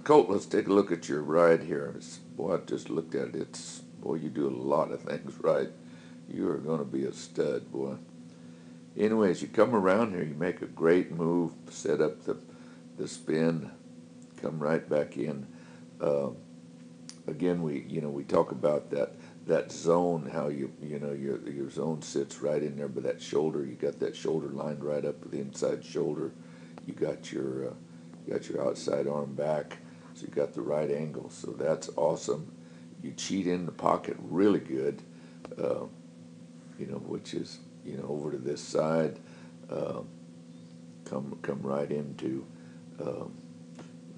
Colt, let's take a look at your ride here. Boy, I just looked at it. Boy, you do a lot of things right. You are going to be a stud, boy. Anyways, you come around here, you make a great move, set up the spin, come right back in. Uh, Again, we talk about that zone, how your zone sits right in there by that shoulder. You got that shoulder lined right up with the inside shoulder. You got your outside arm back, so you got the right angle. So that's awesome. You cheat in the pocket really good, uh, which is over to this side. Uh, come right into uh,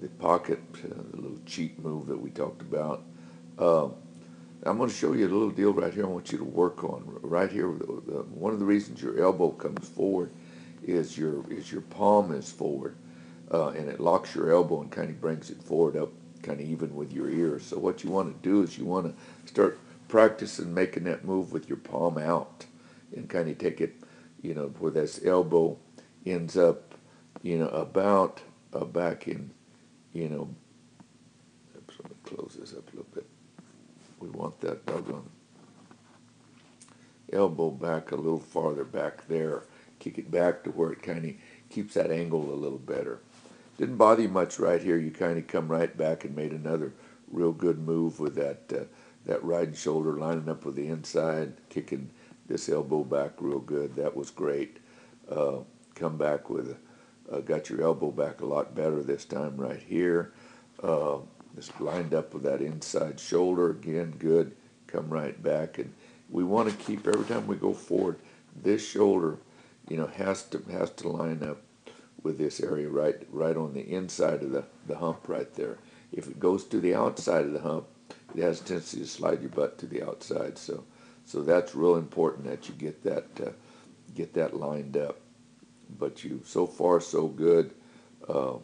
the pocket, the little cheat move that we talked about. Uh, I'm going to show you a little deal right here I want you to work on. Right here, one of the reasons your elbow comes forward is your palm is forward, and it locks your elbow and kind of brings it forward up kind of even with your ear. So what you want to do is you want to start practicing making that move with your palm out and kind of take it, where this elbow ends up, about back in, oops, let me close this up a little bit. We want that doggone elbow back a little farther back there. Kick it back to where it kind of keeps that angle a little better. Didn't bother you much right here. You kind of come right back and made another real good move with that right shoulder lining up with the inside, kicking this elbow back real good. That was great. Uh, Come back with got your elbow back a lot better this time right here. Just lined up with that inside shoulder again, good. Come right back, and we want to keep every time we go forward. This shoulder, has to line up with this area right on the inside of the hump right there. If it goes to the outside of the hump, it has a tendency to slide your butt to the outside. So that's real important that you get that lined up. But so far so good. Uh,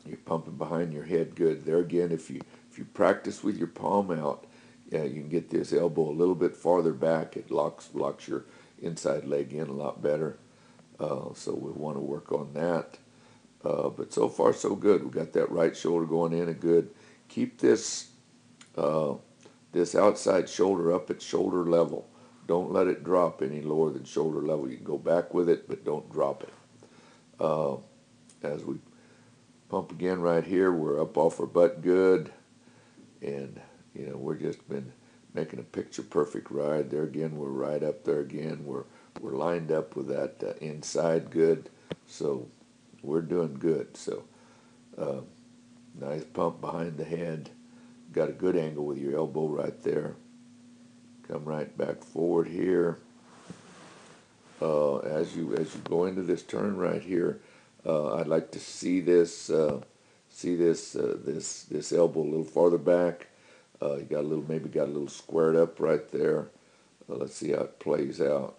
you're pumping behind your head good. There again, if you practice with your palm out, yeah, you can get this elbow a little bit farther back. It locks your inside leg in a lot better. So we want to work on that. But so far so good. We got that right shoulder going in a good. Keep uh, this outside shoulder up at shoulder level. Don't let it drop any lower than shoulder level. You can go back with it, but don't drop it. Uh, as we pump again right here, we're up off our butt good, and we're just been making a picture perfect ride. There again, we're right up there again. We're lined up with that inside good, so we're doing good. So uh, nice pump behind the head. Got a good angle with your elbow right there. Come right back forward here. As you go into this turn right here, I'd like to see this elbow a little farther back. You got a little squared up right there. Let's see how it plays out.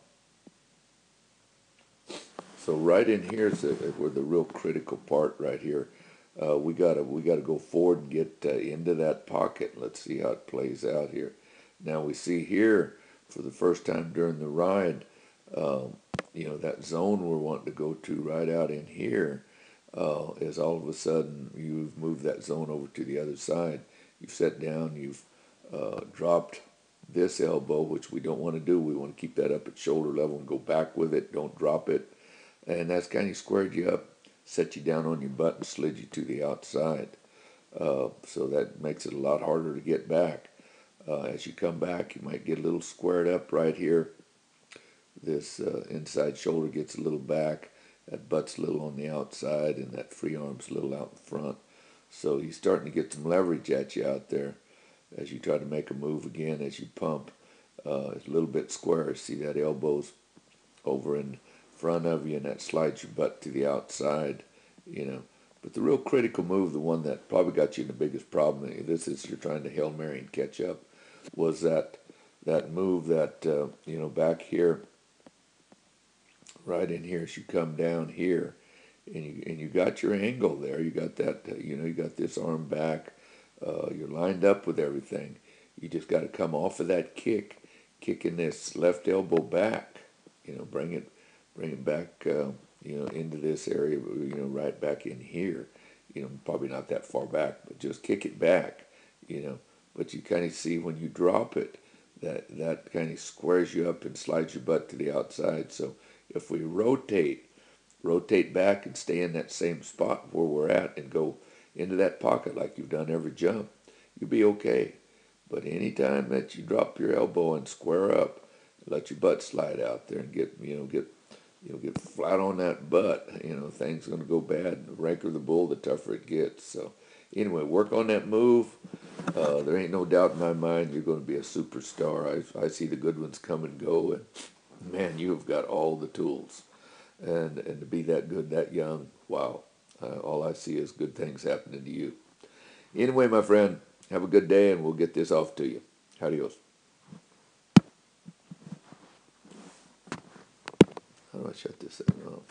So right in here is where the real critical part right here. We gotta go forward and get into that pocket. Let's see how it plays out here. Now we see here for the first time during the ride, um, that zone we're wanting to go to right out in here is all of a sudden you've moved that zone over to the other side. You've set down, you've dropped this elbow, which we don't want to do. We want to keep that up at shoulder level and go back with it. Don't drop it. And that's kind of squared you up, set you down on your butt and slid you to the outside. So that makes it a lot harder to get back. As you come back, you might get a little squared up right here. This inside shoulder gets a little back, that butt's a little on the outside, and that free arm's a little out in front. So you're starting to get some leverage at you out there as you try to make a move again as you pump. It's a little bit square. See that elbow's over in front of you, and that slides your butt to the outside, you know. But the real critical move, the one that probably got you in the biggest problem, this is you're trying to Hail Mary and catch up, was that move that, back here, right in here as you come down here, and you got your angle there. You got that, you got this arm back. You're lined up with everything. You just got to come off of that kicking this left elbow back. Bring it back. Into this area. Right back in here. probably not that far back, but just kick it back, you know. But you kind of see when you drop it, that kind of squares you up and slides your butt to the outside. So if we rotate back and stay in that same spot where we're at and go into that pocket like you've done every jump, you'll be okay. But anytime that you drop your elbow and square up, let your butt slide out there and get flat on that butt, things gonna go bad. The ranker the bull, the tougher it gets. So anyway, work on that move. There ain't no doubt in my mind you're going to be a superstar. I see the good ones come and go, and man, you have got all the tools. And to be that good, that young, wow. All I see is good things happening to you. Anyway, my friend, have a good day, and we'll get this off to you. Adios. How do I shut this thing off?